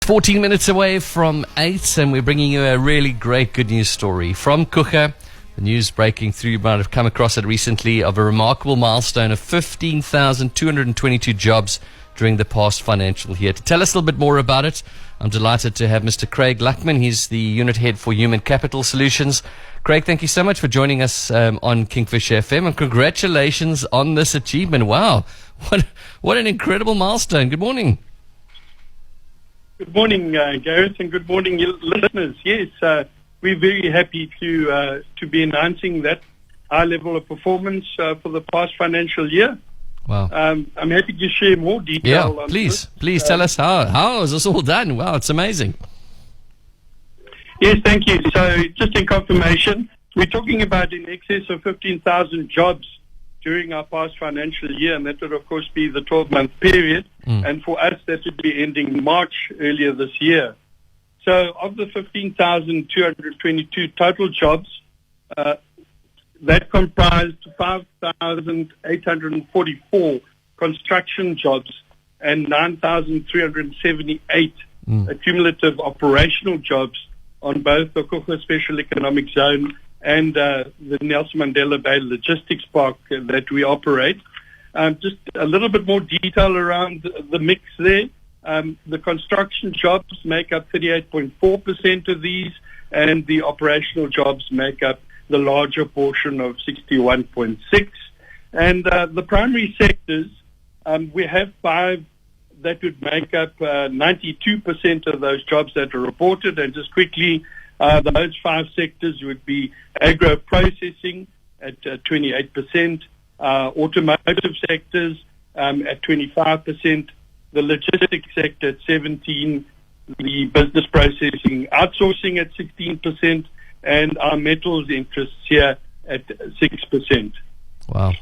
14 minutes away from 8, and we're bringing you a really great good news story from Coega. The news breaking through, you might have come across it recently, of a remarkable milestone of 15,222 jobs during the past financial year. To tell us a little bit more about it, I'm delighted to have Mr. Luckman. He's the Unit Head for Human Capital Solutions. Craig, thank you so much for joining us on Kingfisher FM, and congratulations on this achievement. Wow, what an incredible milestone. Good morning. Good morning, Gareth, and good morning, listeners. Yes, we're very happy to be announcing that high level of performance for the past financial year. Wow. I'm happy to share more detail. Yeah, please tell us how is this all done? Wow, it's amazing. Yes, thank you. So, just in confirmation, we're talking about in excess of 15,000 jobs during our past financial year, and that would, of course, be the 12-month period. And for us, that would be ending March earlier this year. So of the 15,222 total jobs, that comprised 5,844 construction jobs and 9,378 cumulative operational jobs on both the Coega Special Economic Zone and the Nelson Mandela Bay Logistics Park that we operate. Just a little bit more detail around the mix there. The construction jobs make up 38.4% of these, and the operational jobs make up the larger portion of 61.6%. And the primary sectors, we have 5 that would make up 92% of those jobs that are reported. And just quickly, those 5 sectors would be agro-processing at 28%, automotive sectors at 25%, the logistics sector at 17%, the business processing outsourcing at 16%, and our metals interests here at 6%. Wow.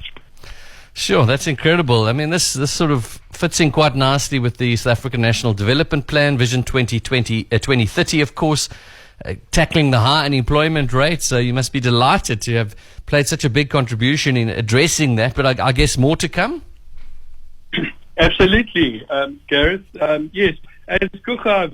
Sure, that's incredible. I mean, this sort of fits in quite nicely with the South African National Development Plan, Vision 2030, of course, tackling the high unemployment rate. So you must be delighted to have played such a big contribution in addressing that, but I guess more to come? Absolutely, Gareth. Yes, as Coega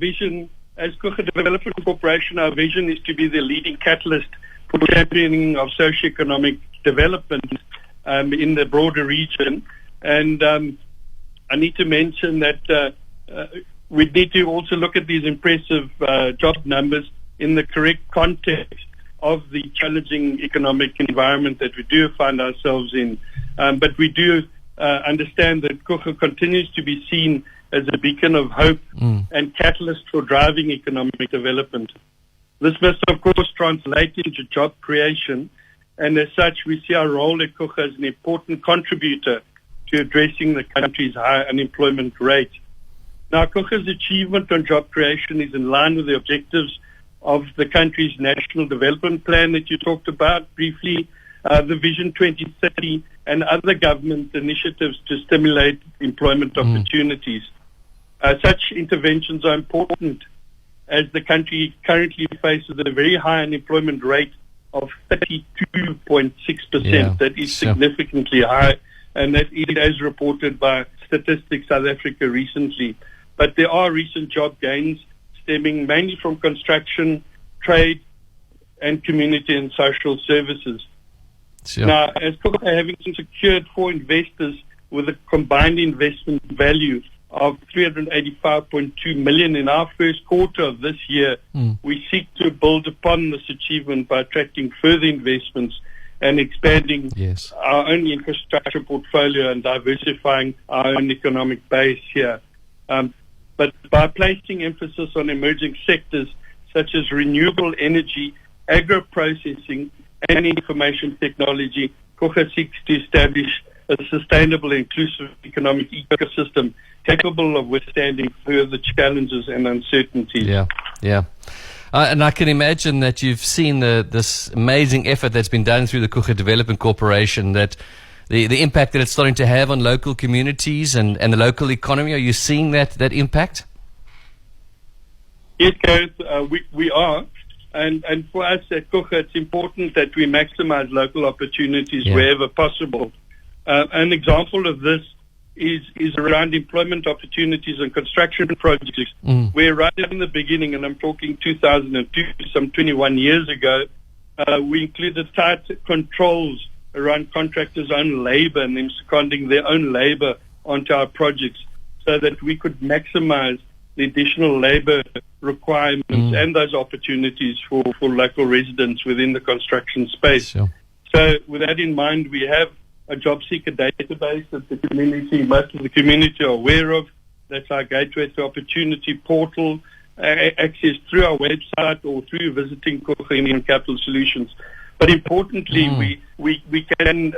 Development Corporation, our vision is to be the leading catalyst for championing of socio-economic development in the broader region. And I need to mention that we need to also look at these impressive job numbers in the correct context of the challenging economic environment that we do find ourselves in. But we do understand that Coega continues to be seen as a beacon of hope and catalyst for driving economic development. This must, of course, translate into job creation, and as such, we see our role at Coega as an important contributor to addressing the country's high unemployment rate. Now, Coega's achievement on job creation is in line with the objectives of the country's National Development Plan that you talked about briefly, the Vision 2030, and other government initiatives to stimulate employment opportunities. Such interventions are important as the country currently faces a very high unemployment rate of 32.6%. Yeah, that is significantly high, and that is as reported by Statistics South Africa recently. But there are recent job gains stemming mainly from construction, trade, and community and social services. Sure. Now, as Coega having secured 4 investors with a combined investment value of 385.2 million in our first quarter of this year, we seek to build upon this achievement by attracting further investments and expanding our own infrastructure portfolio and diversifying our own economic base here. But by placing emphasis on emerging sectors such as renewable energy, agro-processing, and information technology, Coega seeks to establish a sustainable and inclusive economic ecosystem capable of withstanding further challenges and uncertainties. Yeah. And I can imagine that you've seen this amazing effort that's been done through the Coega Development Corporation, that the impact that it's starting to have on local communities and the local economy. Are you seeing that impact? Yes, Gareth, we are. And for us at Coega, it's important that we maximize local opportunities wherever possible. An example of this is around employment opportunities and construction projects, where right in the beginning, and I'm talking 2002, some 21 years ago, we included tight controls around contractors' own labor and them seconding their own labor onto our projects so that we could maximize the additional labor requirements and those opportunities for local residents within the construction space. Sure. So with that in mind, we have a job seeker database that the community, most of the community are aware of. That's our Gateway to Opportunity portal, access through our website or through visiting Coega Human Capital Solutions. But importantly, we can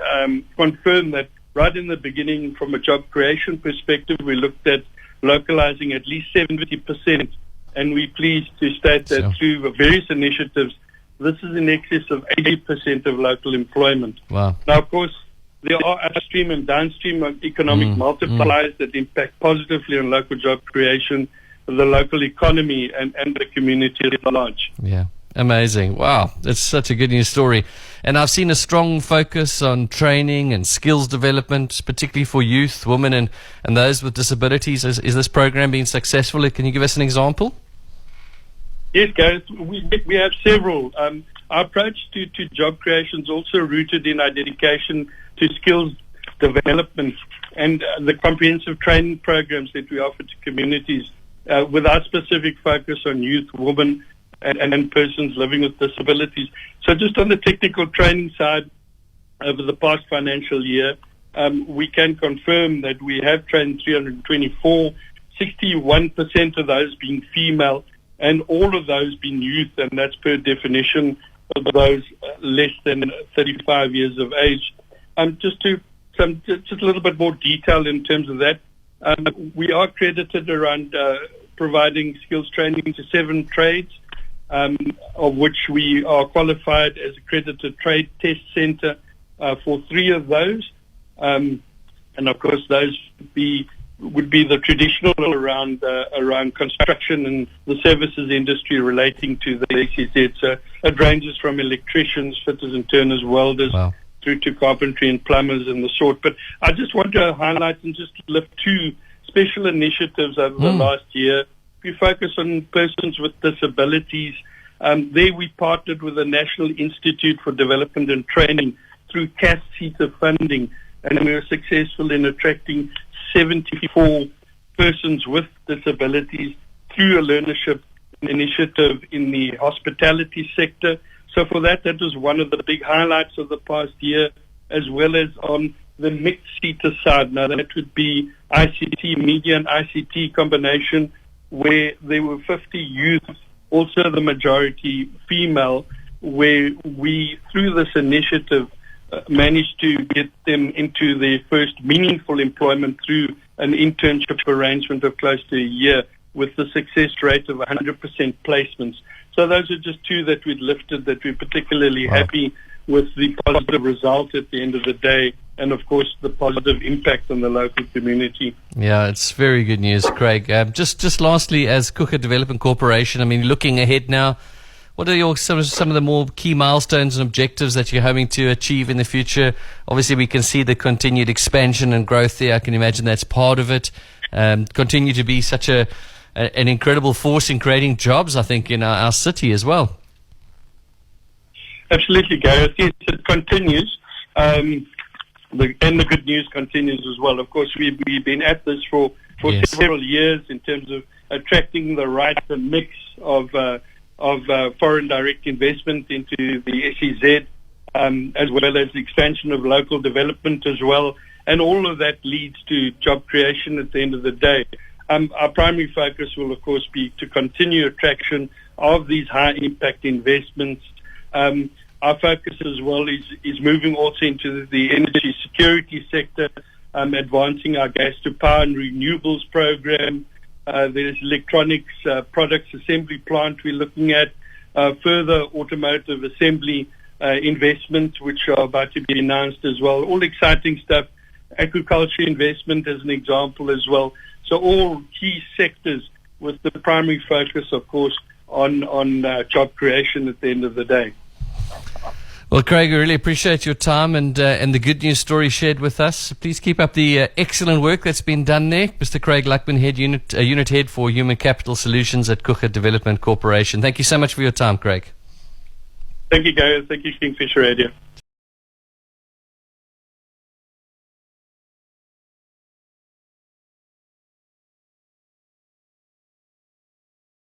confirm that right in the beginning, from a job creation perspective, we looked at localizing at least 70%, and we're pleased to state that through various initiatives, this is in excess of 80% of local employment. Wow. Now, of course, there are upstream and downstream economic multipliers that impact positively on local job creation, the local economy, and the community at large. Yeah. Amazing. Wow. That's such a good news story. And I've seen a strong focus on training and skills development, particularly for youth, women, and those with disabilities. Is this program being successful? Can you give us an example? Yes, Gareth. We have several. Our approach to job creation is also rooted in our dedication to skills development and the comprehensive training programs that we offer to communities with our specific focus on youth, women, and persons living with disabilities. So just on the technical training side, over the past financial year, we can confirm that we have trained 324, 61% of those being female, and all of those being youth, and that's per definition of those less than 35 years of age. Just a little bit more detail in terms of that. We are credited around providing skills training to 7 trades, of which we are qualified as accredited trade test center for 3 of those. And of course, those would be the traditional around construction and the services industry relating to the SEZ. So it ranges from electricians, fitters and turners, welders, through to carpentry and plumbers and the sort. But I just want to highlight and just lift 2 special initiatives over the last year. We focus on persons with disabilities. There we partnered with the National Institute for Development and Training through CAS-CETA funding, and we were successful in attracting 74 persons with disabilities through a learnership initiative in the hospitality sector. So for that was one of the big highlights of the past year, as well as on the mixed CETA side. Now that would be ICT, media and ICT combination, where there were 50 youth, also the majority female, where we, through this initiative, managed to get them into their first meaningful employment through an internship arrangement of close to a year, with the success rate of 100% placements. So those are just 2 that we'd lifted that we're particularly happy with the positive result at the end of the day, and of course the positive impact on the local community. Yeah, it's very good news, Craig. Just lastly, as Coega Development Corporation, I mean, looking ahead now, what are some of the more key milestones and objectives that you're hoping to achieve in the future? Obviously, we can see the continued expansion and growth there. I can imagine that's part of it. Continue to be such an incredible force in creating jobs, I think, in our city as well. Absolutely, Gareth. Yes, it continues. And the good news continues as well. Of course, we've been at this for several years in terms of attracting the right mix of foreign direct investment into the SEZ, as well as the expansion of local development as well. And all of that leads to job creation at the end of the day. Our primary focus will, of course, be to continue attraction of these high-impact investments. Our focus as well is moving also into the energy security sector, advancing our gas-to-power and renewables program. There's electronics products assembly plant we're looking at, further automotive assembly investments, which are about to be announced as well. All exciting stuff. Agriculture investment as an example as well. So all key sectors with the primary focus, of course, on job creation at the end of the day. Well, Craig, we really appreciate your time and the good news story shared with us. Please keep up the excellent work that's been done there. Mr. Craig Luckman, Unit Head for Human Capital Solutions at Coega Development Corporation. Thank you so much for your time, Craig. Thank you, guys. Thank you, Kingfisher Radio.